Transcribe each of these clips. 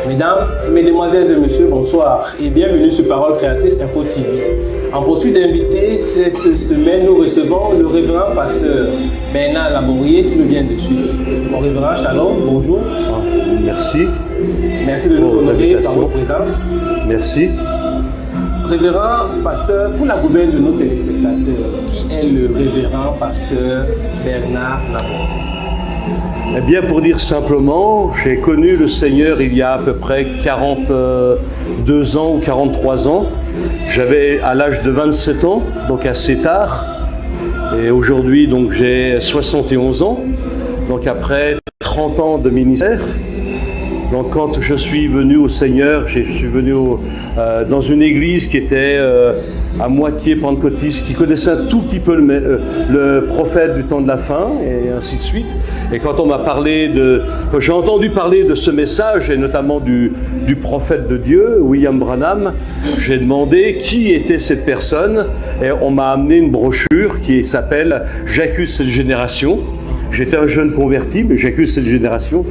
Mesdames, Mesdemoiselles et Messieurs, bonsoir et bienvenue sur Parole Créatrice Info TV. En poursuite d'invités, cette semaine, nous recevons le révérend pasteur Bernard Labourié qui nous vient de Suisse. Mon révérend, shalom, bonjour. Merci. Merci de nous honorer par votre présence. Merci. Révérend pasteur, pour la gouverne de nos téléspectateurs, qui est le révérend pasteur Bernard Labourié? Eh bien, pour dire simplement, j'ai connu le Seigneur il y a à peu près 42 ans ou 43 ans. J'avais à l'âge de 27 ans, donc assez tard. Et aujourd'hui, donc j'ai 71 ans, donc après 30 ans de ministère. Donc quand je suis venu au Seigneur, je suis venu dans une église qui était à moitié pentecôtiste, qui connaissait un tout petit peu le prophète du temps de la fin, et ainsi de suite. Et quand on m'a parlé quand j'ai entendu parler de ce message, et notamment du prophète de Dieu, William Branham, j'ai demandé qui était cette personne, et on m'a amené une brochure qui s'appelle « J'accuse cette génération ». J'étais un jeune converti, mais j'accuse cette génération.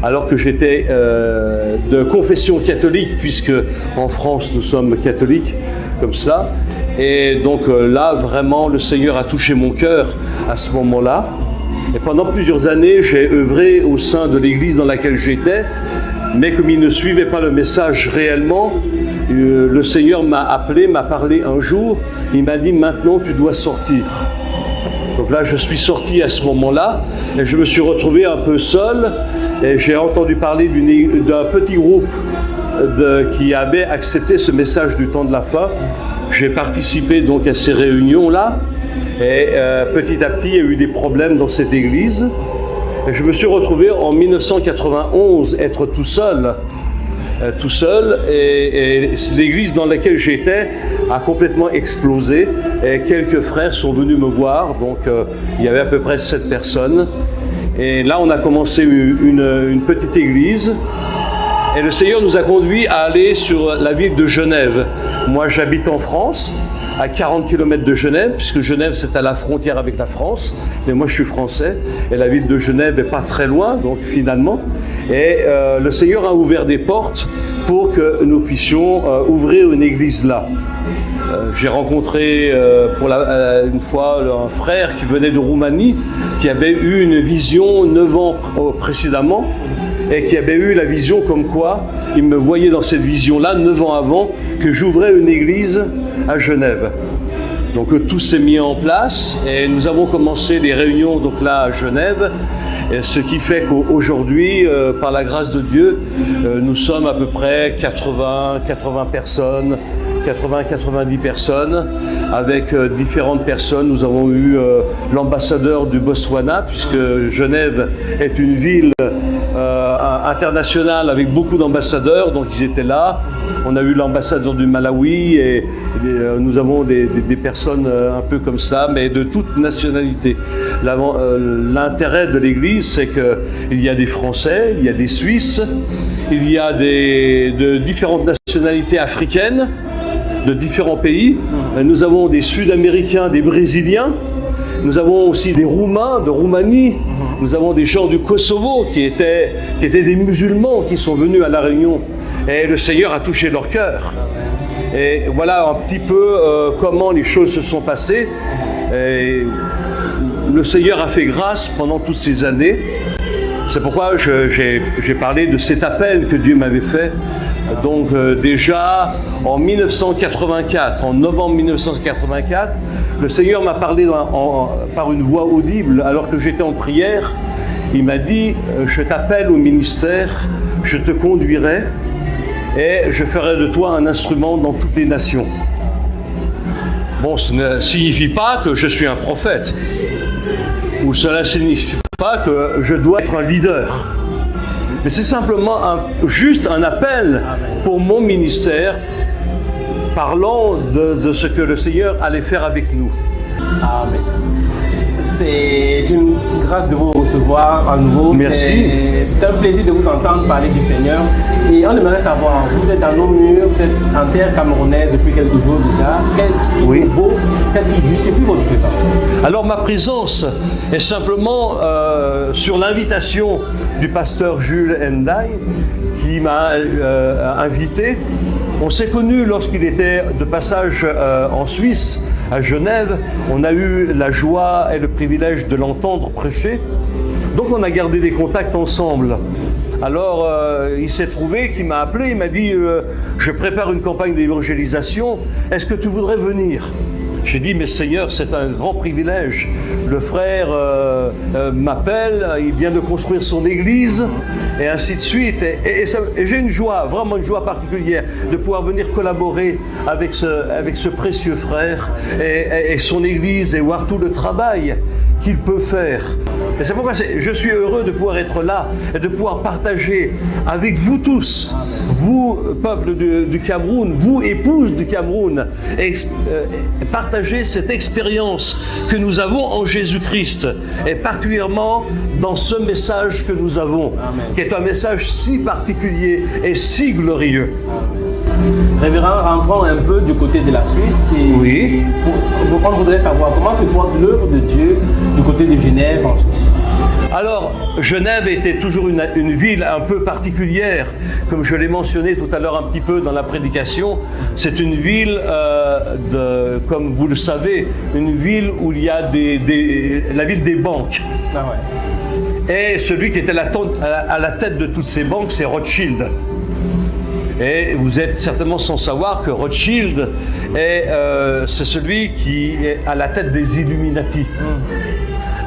Alors que j'étais de confession catholique, puisque en France nous sommes catholiques, comme ça. Et donc là, vraiment, le Seigneur a touché mon cœur à ce moment-là. Et pendant plusieurs années, j'ai œuvré au sein de l'église dans laquelle j'étais, mais comme il ne suivait pas le message réellement, le Seigneur m'a appelé, m'a parlé un jour, il m'a dit « Maintenant, tu dois sortir ». Donc là, je suis sorti à ce moment-là, et je me suis retrouvé un peu seul, et j'ai entendu parler d'un petit groupe qui avait accepté ce message du temps de la fin. J'ai participé donc à ces réunions-là, et petit à petit, il y a eu des problèmes dans cette église. Et je me suis retrouvé en 1991 être tout seul, et l'église dans laquelle j'étais a complètement explosé, et quelques frères sont venus me voir, donc il y avait à peu près 7 personnes. Et là, on a commencé une petite église, et le Seigneur nous a conduits à aller sur la ville de Genève. Moi, j'habite en France, à 40 km de Genève, puisque Genève, c'est à la frontière avec la France, mais moi, je suis français, et la ville de Genève n'est pas très loin, donc finalement. Et le Seigneur a ouvert des portes pour que nous puissions ouvrir une église là. J'ai rencontré une fois un frère qui venait de Roumanie, qui avait eu une vision 9 ans précédemment, et qui avait eu la vision comme quoi il me voyait dans cette vision-là 9 ans avant que j'ouvrais une église à Genève. Donc tout s'est mis en place et nous avons commencé des réunions donc là à Genève, et ce qui fait qu'aujourd'hui, par la grâce de Dieu, nous sommes à peu près 80 personnes, 80-90 personnes, avec différentes personnes. Nous avons eu l'ambassadeur du Botswana, puisque Genève est une ville internationale avec beaucoup d'ambassadeurs, donc ils étaient là. On a eu l'ambassadeur du Malawi, et nous avons des personnes un peu comme ça, mais de toute nationalité. L'intérêt de l'église, c'est qu'il y a des Français, il y a des Suisses, il y a de différentes nationalités africaines, de différents pays. Nous avons des Sud-Américains, des Brésiliens. Nous avons aussi des Roumains de Roumanie. Nous avons des gens du Kosovo qui étaient des musulmans qui sont venus à la réunion. Et le Seigneur a touché leur cœur. Et voilà un petit peu comment les choses se sont passées. Et le Seigneur a fait grâce pendant toutes ces années. C'est pourquoi j'ai parlé de cet appel que Dieu m'avait fait. Donc déjà en 1984, en novembre 1984, le Seigneur m'a parlé par une voix audible alors que j'étais en prière. Il m'a dit « Je t'appelle au ministère, je te conduirai et je ferai de toi un instrument dans toutes les nations. » Bon, ce ne signifie pas que je suis un prophète, ou cela ne signifie pas que je dois être un leader. Mais c'est simplement juste un appel pour mon ministère, parlant de ce que le Seigneur allait faire avec nous. Amen. C'est une grâce de vous recevoir à nouveau. Merci. C'est un plaisir de vous entendre parler du Seigneur. Et on aimerait savoir, vous êtes dans nos murs, vous êtes en terre camerounaise depuis quelques jours déjà. Qu'est-ce qui justifie votre présence? Alors ma présence est simplement sur l'invitation du pasteur Jules Ndiaye qui m'a invité. On s'est connus lorsqu'il était de passage en Suisse, à Genève. On a eu la joie et le privilège de l'entendre prêcher. Donc on a gardé des contacts ensemble. Alors il s'est trouvé qu'il m'a appelé, il m'a dit je prépare une campagne d'évangélisation, est-ce que tu voudrais venir? J'ai dit, mais Seigneur, c'est un grand privilège. Le frère m'appelle, il vient de construire son église, et ainsi de suite. Et j'ai une joie, vraiment une joie particulière, de pouvoir venir collaborer avec ce précieux frère et son église, et voir tout le travail qu'il peut faire. Et c'est pourquoi je suis heureux de pouvoir être là et de pouvoir partager avec vous tous, vous, peuple du Cameroun, vous, épouses du Cameroun, partager cette expérience que nous avons en Jésus-Christ, et particulièrement dans ce message que nous avons, qui est un message si particulier et si glorieux. Révérend, rentrons un peu du côté de la Suisse. Oui. On voudrait savoir comment se porte l'œuvre de Dieu du côté de Genève en Suisse. Alors, Genève était toujours une ville un peu particulière, comme je l'ai mentionné tout à l'heure un petit peu dans la prédication. C'est une ville, comme vous le savez, une ville où il y a la ville des banques. Ah ouais. Et celui qui était à la tête de toutes ces banques, c'est Rothschild. Et vous êtes certainement sans savoir que Rothschild c'est celui qui est à la tête des Illuminati.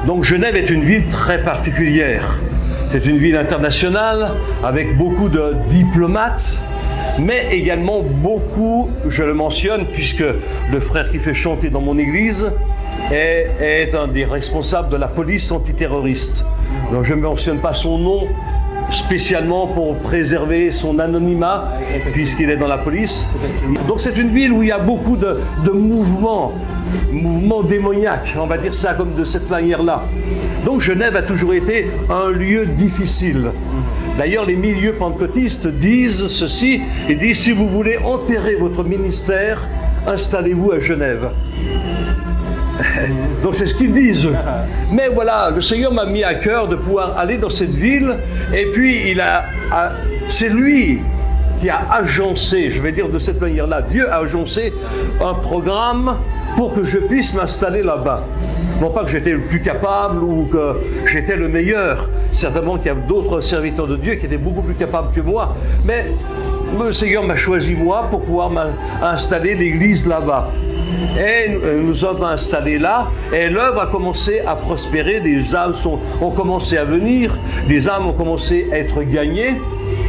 Donc Genève est une ville très particulière. C'est une ville internationale avec beaucoup de diplomates, mais également beaucoup, je le mentionne, puisque le frère qui fait chanter dans mon église est un des responsables de la police antiterroriste. Donc je ne mentionne pas son nom spécialement pour préserver son anonymat, puisqu'il est dans la police. Donc c'est une ville où il y a beaucoup de mouvements démoniaques, on va dire ça comme de cette manière-là. Donc Genève a toujours été un lieu difficile. D'ailleurs, les milieux pentecôtistes disent ceci, ils disent si vous voulez enterrer votre ministère, installez-vous à Genève. Donc c'est ce qu'ils disent. Mais voilà, le Seigneur m'a mis à cœur de pouvoir aller dans cette ville, et puis c'est lui qui a agencé, je vais dire de cette manière-là, Dieu a agencé un programme pour que je puisse m'installer là-bas. Non pas que j'étais le plus capable ou que j'étais le meilleur, certainement qu'il y a d'autres serviteurs de Dieu qui étaient beaucoup plus capables que moi, mais le Seigneur m'a choisi moi pour pouvoir installer l'église là-bas. Et nous sommes installés là, et l'œuvre a commencé à prospérer, des âmes ont commencé à venir, des âmes ont commencé à être gagnées,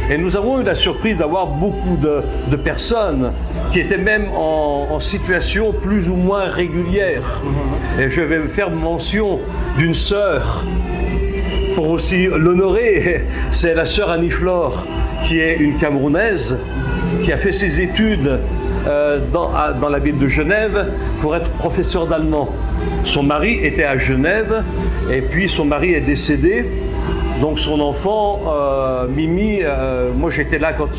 et nous avons eu la surprise d'avoir beaucoup de personnes qui étaient même en situation plus ou moins régulière. Et je vais faire mention d'une sœur, pour aussi l'honorer, c'est la sœur Annie-Flore, qui est une Camerounaise, qui a fait ses études dans la ville de Genève pour être professeur d'allemand. Son mari était à Genève, et puis son mari est décédé. Donc son enfant, Mimi, moi j'étais là quand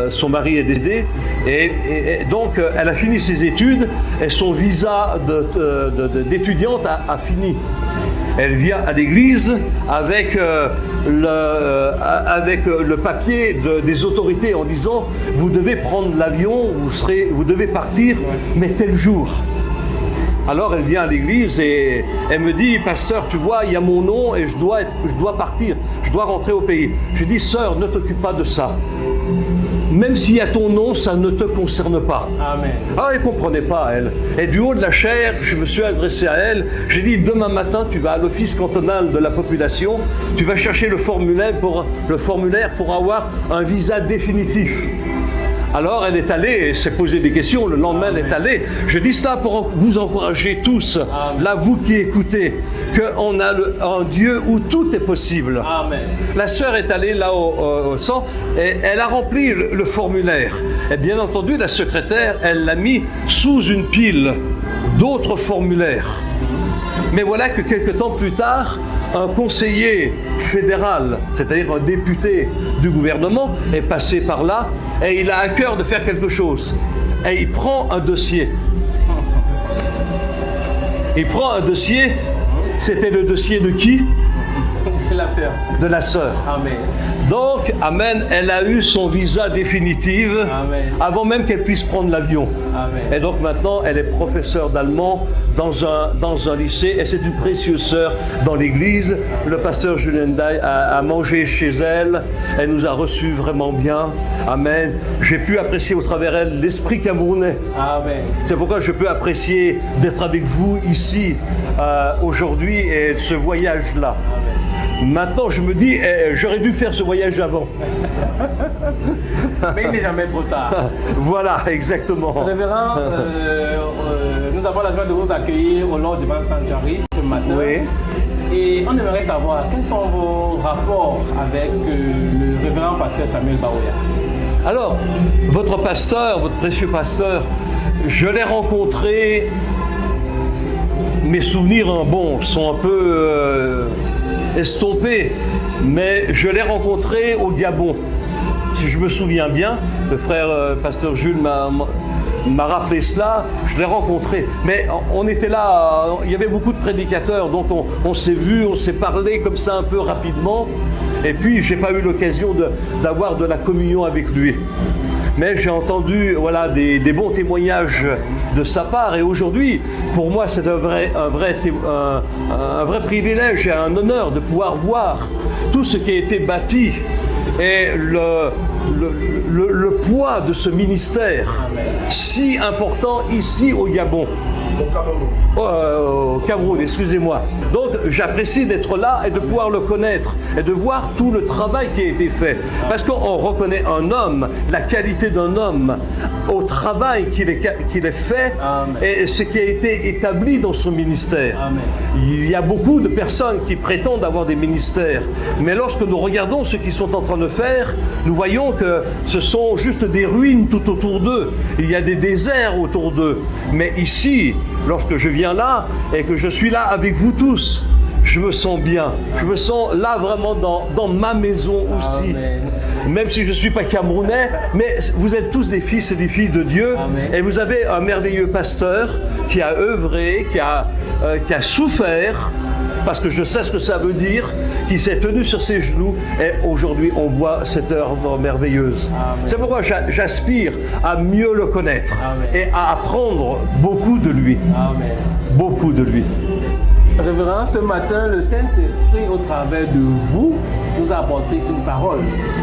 son mari est décédé, et donc elle a fini ses études, et son visa d'étudiante a fini. Elle vient à l'église avec le papier des autorités en disant « Vous devez prendre l'avion, vous devez partir, mais tel jour ». Alors elle vient à l'église et elle me dit « Pasteur, tu vois, il y a mon nom et je dois partir, je dois rentrer au pays. » J'ai dit « Sœur, ne t'occupe pas de ça. Même s'il y a ton nom, ça ne te concerne pas. » Amen. Ah, elle ne comprenait pas, elle. Et du haut de la chair, je me suis adressé à elle. J'ai dit, demain matin, tu vas à l'office cantonal de la population, tu vas chercher le formulaire pour avoir un visa définitif. Alors elle est allée, et s'est posé des questions, le lendemain elle est allée. Je dis cela pour vous encourager tous, là vous qui écoutez, qu'on a un Dieu où tout est possible. Amen. La sœur est allée là au centre et elle a rempli le formulaire. Et bien entendu, la secrétaire, elle l'a mis sous une pile d'autres formulaires. Mais voilà que quelques temps plus tard, un conseiller fédéral, c'est-à-dire un député du gouvernement, est passé par là et il a à cœur de faire quelque chose. Et il prend un dossier. Il prend un dossier, c'était le dossier de qui? De la sœur. De la sœur. Amen. Donc, amen, elle a eu son visa définitif avant même qu'elle puisse prendre l'avion. Et donc maintenant, elle est professeure d'allemand dans un lycée et c'est une précieuse sœur dans l'église. Le pasteur Julien Dai a mangé chez elle, elle nous a reçus vraiment bien. Amen. J'ai pu apprécier au travers elle l'esprit camerounais. Amen. C'est pourquoi je peux apprécier d'être avec vous ici aujourd'hui et ce voyage-là. Maintenant, je me dis, j'aurais dû faire ce voyage avant. Mais il n'est jamais trop tard. Voilà, exactement. Révérend, nous avons la joie de vous accueillir au Lord Divine Sanctuary ce matin. Oui. Et on aimerait savoir quels sont vos rapports avec le révérend pasteur Samuel Baoya. Alors, votre pasteur, votre précieux pasteur, je l'ai rencontré. Mes souvenirs, bon, sont un peu estompé, mais je l'ai rencontré au Gabon. Si je me souviens bien, le frère pasteur Jules m'a rappelé cela, je l'ai rencontré. Mais on était là, il y avait beaucoup de prédicateurs, donc on s'est vu, on s'est parlé comme ça un peu rapidement. Et puis, j'ai pas eu l'occasion d'avoir de la communion avec lui. Mais j'ai entendu voilà, des bons témoignages de sa part. Et aujourd'hui, pour moi, c'est un vrai privilège et un honneur de pouvoir voir tout ce qui a été bâti et le poids de ce ministère si important ici au Gabon. Au Cameroun, excusez-moi. Donc j'apprécie d'être là et de pouvoir le connaître et de voir tout le travail qui a été fait. Parce qu'on reconnaît un homme, la qualité d'un homme au travail qu'il ait fait. Amen. Et ce qui a été établi dans son ministère. Amen. Il y a beaucoup de personnes qui prétendent avoir des ministères. Mais lorsque nous regardons ce qu'ils sont en train de faire, nous voyons que ce sont juste des ruines tout autour d'eux. Il y a des déserts autour d'eux. Mais ici, lorsque je viens là et que je suis là avec vous tous, je me sens bien. Je me sens là vraiment dans ma maison aussi. Amen. Même si je ne suis pas camerounais, mais vous êtes tous des fils et des filles de Dieu. Amen. Et vous avez un merveilleux pasteur qui a œuvré, qui a souffert, parce que je sais ce que ça veut dire, qui s'est tenu sur ses genoux et aujourd'hui on voit cette œuvre merveilleuse. C'est pourquoi j'aspire à mieux le connaître. Amen. Et à apprendre beaucoup de lui. Amen. Beaucoup de lui. Révérend, ce matin, le Saint-Esprit, au travers de vous, nous a apporté une parole.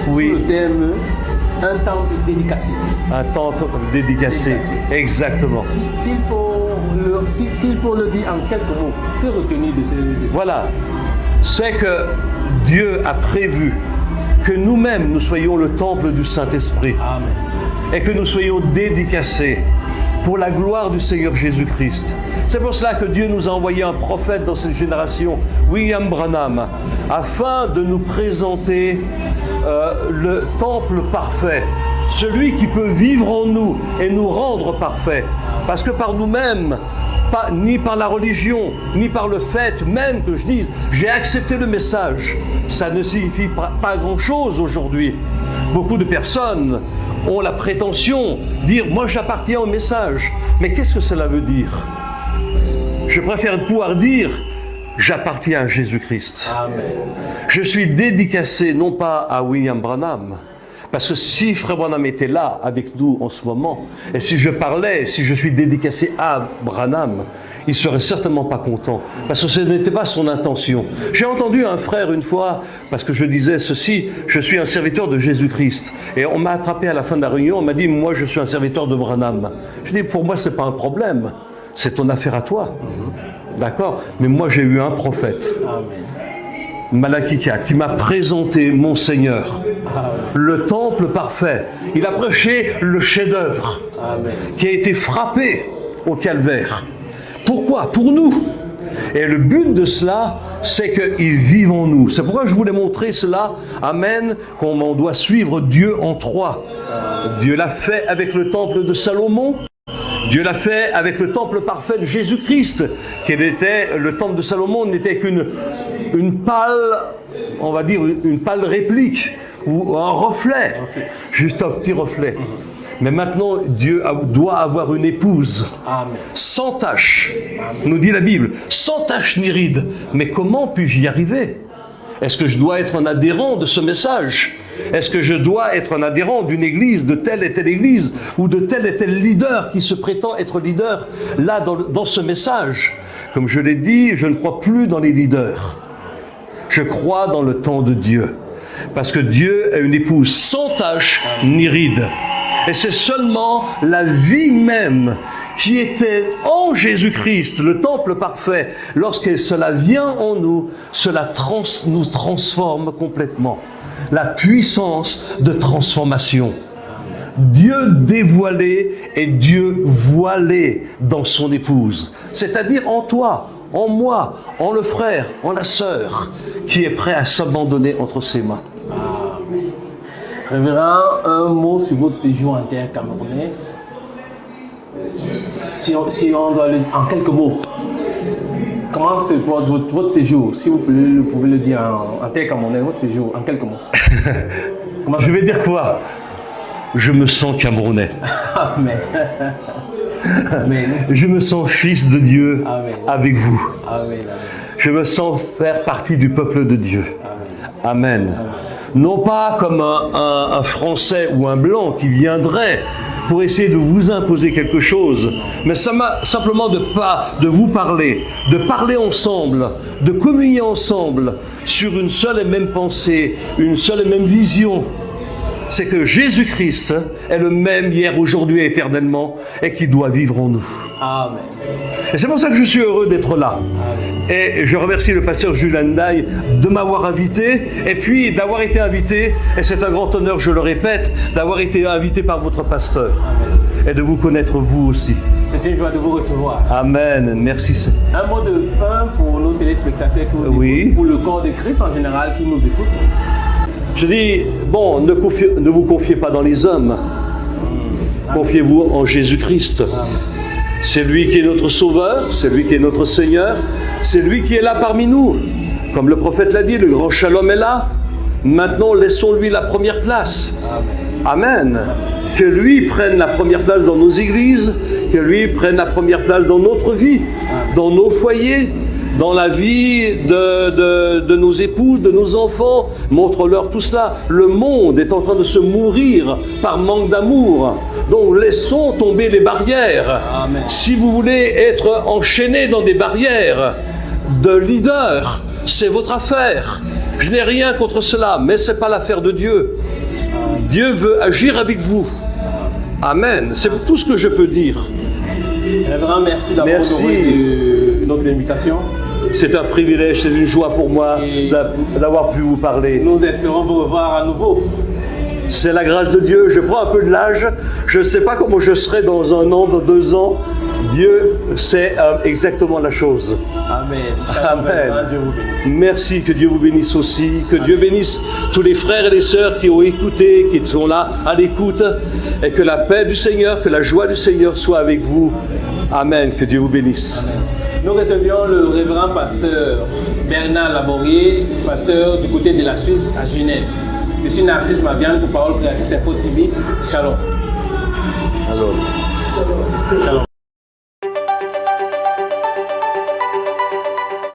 Oui. Sur le thème « Un temple dédicacé ». Un temple dédicacé, exactement. S'il faut le dire en quelques mots, que retenir de ce... Voilà, c'est que Dieu a prévu que nous-mêmes, nous soyons le temple du Saint-Esprit. Amen. Et que nous soyons dédicacés pour la gloire du Seigneur Jésus-Christ. C'est pour cela que Dieu nous a envoyé un prophète dans cette génération, William Branham, afin de nous présenter le temple parfait, celui qui peut vivre en nous et nous rendre parfaits. Parce que par nous-mêmes, ni par la religion, ni par le fait même que je dise « j'ai accepté le message », ça ne signifie pas grand-chose aujourd'hui. Beaucoup de personnes ont la prétention de dire « moi j'appartiens au message ». Mais qu'est-ce que cela veut dire? Je préfère pouvoir dire « j'appartiens à Jésus-Christ ». Je suis dédicacé non pas à William Branham, parce que si Frère Branham était là avec nous en ce moment, et si je parlais, si je suis dédicacé à Branham, il ne serait certainement pas content, parce que ce n'était pas son intention. J'ai entendu un frère une fois, parce que je disais ceci, je suis un serviteur de Jésus-Christ. Et on m'a attrapé à la fin de la réunion, on m'a dit, moi je suis un serviteur de Branham. Je dis, pour moi ce n'est pas un problème, c'est ton affaire à toi. D'accord? Mais moi j'ai eu un prophète. Amen. Malachi 4, qui m'a présenté mon Seigneur, le temple parfait. Il a prêché le chef-d'œuvre qui a été frappé au calvaire. Pourquoi? Pour nous. Et le but de cela, c'est qu'il vive en nous. C'est pourquoi je voulais montrer cela. Amen. Qu'on doit suivre Dieu en trois. Dieu l'a fait avec le temple de Salomon. Dieu l'a fait avec le temple parfait de Jésus-Christ, qui était, le temple de Salomon n'était qu'une pâle, on va dire, une pâle réplique, ou un reflet, juste un petit reflet. Mais maintenant, Dieu doit avoir une épouse, Amen. sans tache, nous dit la Bible, sans tache ni ride. Mais comment puis-je y arriver? Est-ce que je dois être un adhérent de ce message? Est-ce que je dois être un adhérent d'une église, de telle et telle église, ou de tel et tel leader qui se prétend être leader là dans ce message? Comme je l'ai dit, je ne crois plus dans les leaders. Je crois dans le temps de Dieu. Parce que Dieu a une épouse sans tache ni ride. Et c'est seulement la vie même qui était en Jésus-Christ, le temple parfait, lorsque cela vient en nous, cela nous transforme complètement. La puissance de transformation. Dieu dévoilé et Dieu voilé dans son épouse. C'est-à-dire en toi, en moi, en le frère, en la sœur, qui est prêt à s'abandonner entre ses mains. Amen. Révérend, un mot sur votre séjour en terre camerounaise. Si on doit en quelques mots, comment se porte votre séjour? Si vous pouvez le dire en terre camerounaise, votre séjour, en quelques mots. Je vais dire quoi? Je me sens camerounais. Amen. Amen. Je me sens fils de Dieu. Amen. Avec vous. Amen. Amen. Je me sens faire partie du peuple de Dieu. Amen. Amen. Non pas comme un Français ou un Blanc qui viendrait pour essayer de vous imposer quelque chose, mais ça m'a simplement de vous parler, de parler ensemble, de communier ensemble sur une seule et même pensée, une seule et même vision. C'est que Jésus-Christ est le même hier, aujourd'hui et éternellement, et qui doit vivre en nous. Amen. Et c'est pour ça que je suis heureux d'être là. Et je remercie le pasteur Julien Ndaye de m'avoir invité, et puis d'avoir été invité, et c'est un grand honneur, je le répète, d'avoir été invité par votre pasteur. Amen. Et de vous connaître vous aussi. C'est une joie de vous recevoir. Amen. Merci. Un mot de fin pour nos téléspectateurs qui nous écoutent, pour le corps de Christ en général qui nous écoute. Je dis, bon, ne vous confiez pas dans les hommes. Confiez-vous en Jésus-Christ. C'est lui qui est notre Sauveur, c'est lui qui est notre Seigneur, c'est lui qui est là parmi nous. Comme le prophète l'a dit, le grand Shalom est là. Maintenant, laissons-lui la première place. Amen. Que lui prenne la première place dans nos églises, que lui prenne la première place dans notre vie, dans nos foyers, dans la vie de nos épouses, de nos enfants. Montre-leur tout cela. Le monde est en train de se mourir par manque d'amour. Donc laissons tomber les barrières. Amen. Si vous voulez être enchaîné dans des barrières de leader, c'est votre affaire. Je n'ai rien contre cela, mais ce n'est pas l'affaire de Dieu. Dieu veut agir avec vous. Amen. C'est tout ce que je peux dire. Révérend, merci d'avoir honoré notre invitation. C'est un privilège, c'est une joie pour moi d'avoir pu vous parler. Nous espérons vous revoir à nouveau. C'est la grâce de Dieu. Je prends un peu de l'âge. Je ne sais pas comment je serai dans 1 an, dans 2 ans. Dieu sait exactement la chose. Amen. Amen. Dieu vous bénisse. Merci, que Dieu vous bénisse aussi. Que Dieu bénisse tous les frères et les sœurs qui ont écouté, qui sont là à l'écoute. Et que la paix du Seigneur, que la joie du Seigneur soit avec vous. Amen. Que Dieu vous bénisse. Amen. Nous recevions le révérend pasteur Bernard Laborier, pasteur du côté de la Suisse à Genève. Je suis Narcisse Maviane pour Parole Créatrice Info TV. Shalom. Alors. Shalom.